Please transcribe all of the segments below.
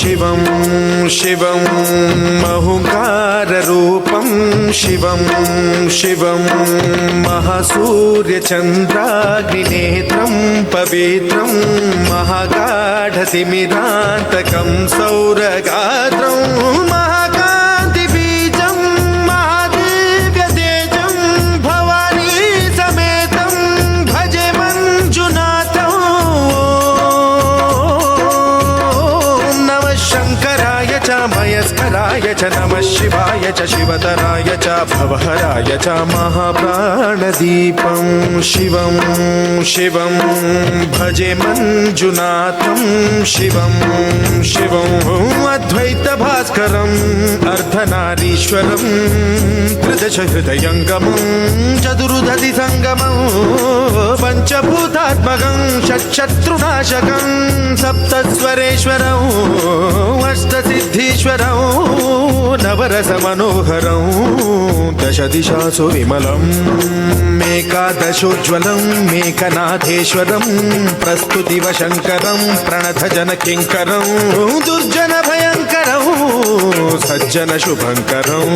शिवं शिवं महुकाररूपं शिवं शिवं महासूर्यचन्द्राग्निनेत्रं पवित्रं महागाढतिमिरान्तकं सौरगात्रं महाकान्तिबीजं महादिव्यतेजं भवानी समेतं भजे मञ्जुनाथं। नमः शङ्कराय च मयस्कराय च नमः शिवाय च शिवतराय च भवहराय च महाप्राणदीपं शिवं शिवं भजे मञ्जुनाथं शिवं शिवं अद्वैतभास्करम् अर्धनारीश्वरं त्रिदशहृदयङ्गमं चतुर्दधिसङ्गमं पञ्चभूतात्मकं षट्शत्रुनाशकं सप्तस्वरेश्वरं अष्टसिद्धीश्वरं नवरसमनोहरं दशदिशासु विमलं मेकादशोज्ज्वलं मेकनाथेश्वरं प्रस्तुतिवशङ्करं प्रणतजनकिङ्करं दुर्जनभयङ्करं सज्जनशुभङ्करं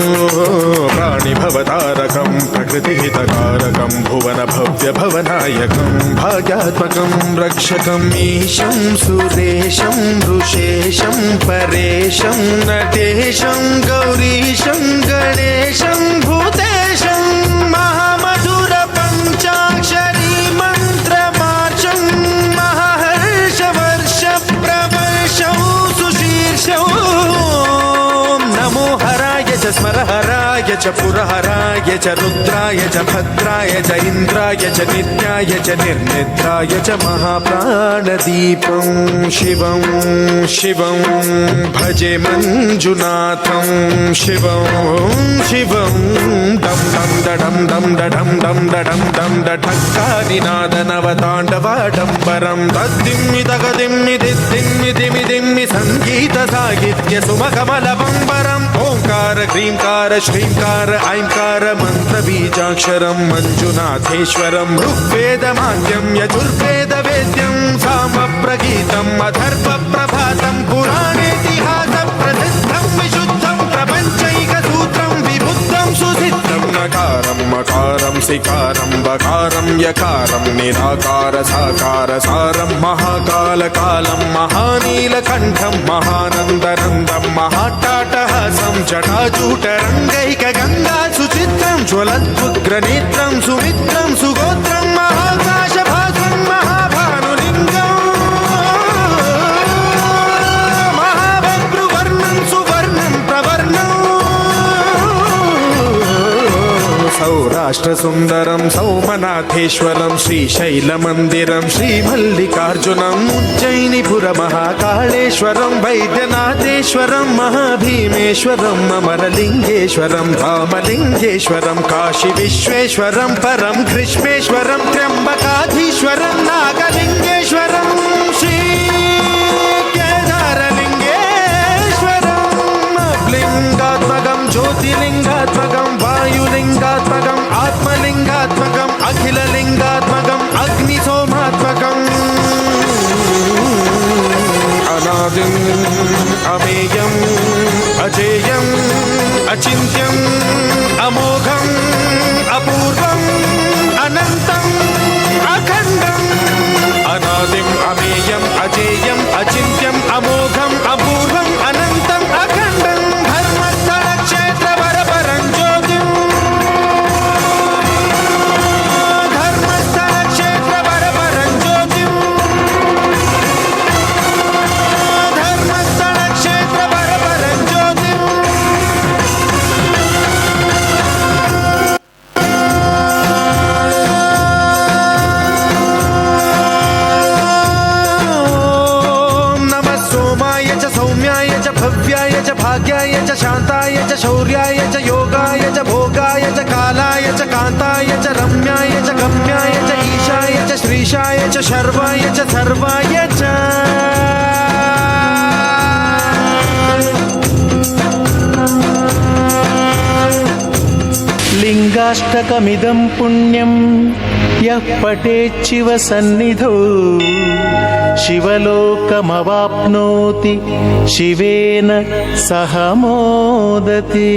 प्राणिभवतारकं प्रकृतिहितकारकं भुवनभव्यभवनायकं भाग्यात्मकं रक्षकं ईशं सुरेशं ऋषेशं परेशं नटेशं गौरीशं गणेशं भूतेशं महामधुर पञ्चाक्षरी मन्त्रमार्चं महाहर्षवर्षप्रवर्षं सुशीर्षं नमो हराय च स्मरहराय च पुरहराय च रुद्राय च भद्राय च इन्द्राय च नित्याय च निर्निद्राय च महाप्राणदीपं शिवं शिवं भजे मञ्जुनाथं शिवं शिवं दं दं दडं दं दडं दं दडं दं दठक्कानिनादनवताण्डवाडम्बरं तद्दिम्मि तगदिम्मि दिद्दिम्मि दिमि दिम्मि सङ्गीतसाहित्य सुमकमलबम्बरम् ओङ्कार क्रीङ्कार श्रीङ्कार ऐङ्कार मन्त्रबीजाक्षरं मञ्जुनाथेश्वरं ऋग्वेदमाद्यं यजुर्वेदवेद्यं सामप्रगीतम् अथर्वप्रभातं पुराणेतिहासप्रसिद्धं विशुद्धं प्रपञ्चैकसूत्रं विबुद्धं सुसिद्धं नकारं मकारं सिकारं बकारं यकारं निराकार साकार सारं महाकालकालं महानीलकण्ठं महानन्दनन्दं महाट्टाटहासं जटाजूटरङ्गैकगङ्गा सुचित्रं ज्वलद्वुग्रनेत्रं सुमित्रं सुगोत्रं महाकाशभासं महाभानुलिङ्गं महाभद्रुवर्णं सुवर्णं प्रवर्णं सौराष्ट्रसुन्दरं सौमनाथेश्वरं श्रीशैलमन्दिरं श्रीमल्लिकार्जुनम् उज्जयिनीपुरमहाकाळेश्वरं वैद्यनाथेश्वरं महाभीमेश्वरं अमरलिङ्गेश्वरं रामलिङ्गेश्वरं काशीविश्वेश्वरं परं ग्रीष्मेश्वरं त्र्यम्बकाधीश्वरं नागलिङ्गेश्वरं श्रीकेदारलिङ्गेश्वरम् लिङ्गात्मकं ज्योतिलिङ्गात्मकं वायुलिङ्गात्मकम् आत्मलिङ्गात्मकम् अखिललिङ्गात्मकम् अग्निसोमात्मकम् अनादिम् अमेयम् अजेयम् अचिन्त्यम् अमोघम् अपूर्वम् अनन्तम् अखण्डम् अनादिम् अमेयम् अजेयम् अचिन्त्यम् अमोघम् अपूर्वम् अनन्तम् अखण्डम् धर्मस्थलक्षेत्रवरपरं ज्योतिम् धर्मस्थलक्षेत्रवरपरं ज्योतिम् धर्मस्थलक्षेत्रवरपरं ज्योतिम् भव्याय च भाग्याय च शान्ताय च शौर्याय च योगाय च भोगाय च कालाय च कान्ताय च रम्याय च गम्याय च ईशाय च श्रीशाय च शर्वाय च सर्वाय च लिङ्गाष्टकमिदं पुण्यं यः पठेच्छिव सन्निधौ शिवलोकमवाप्नोति शिवेन सह मोदते।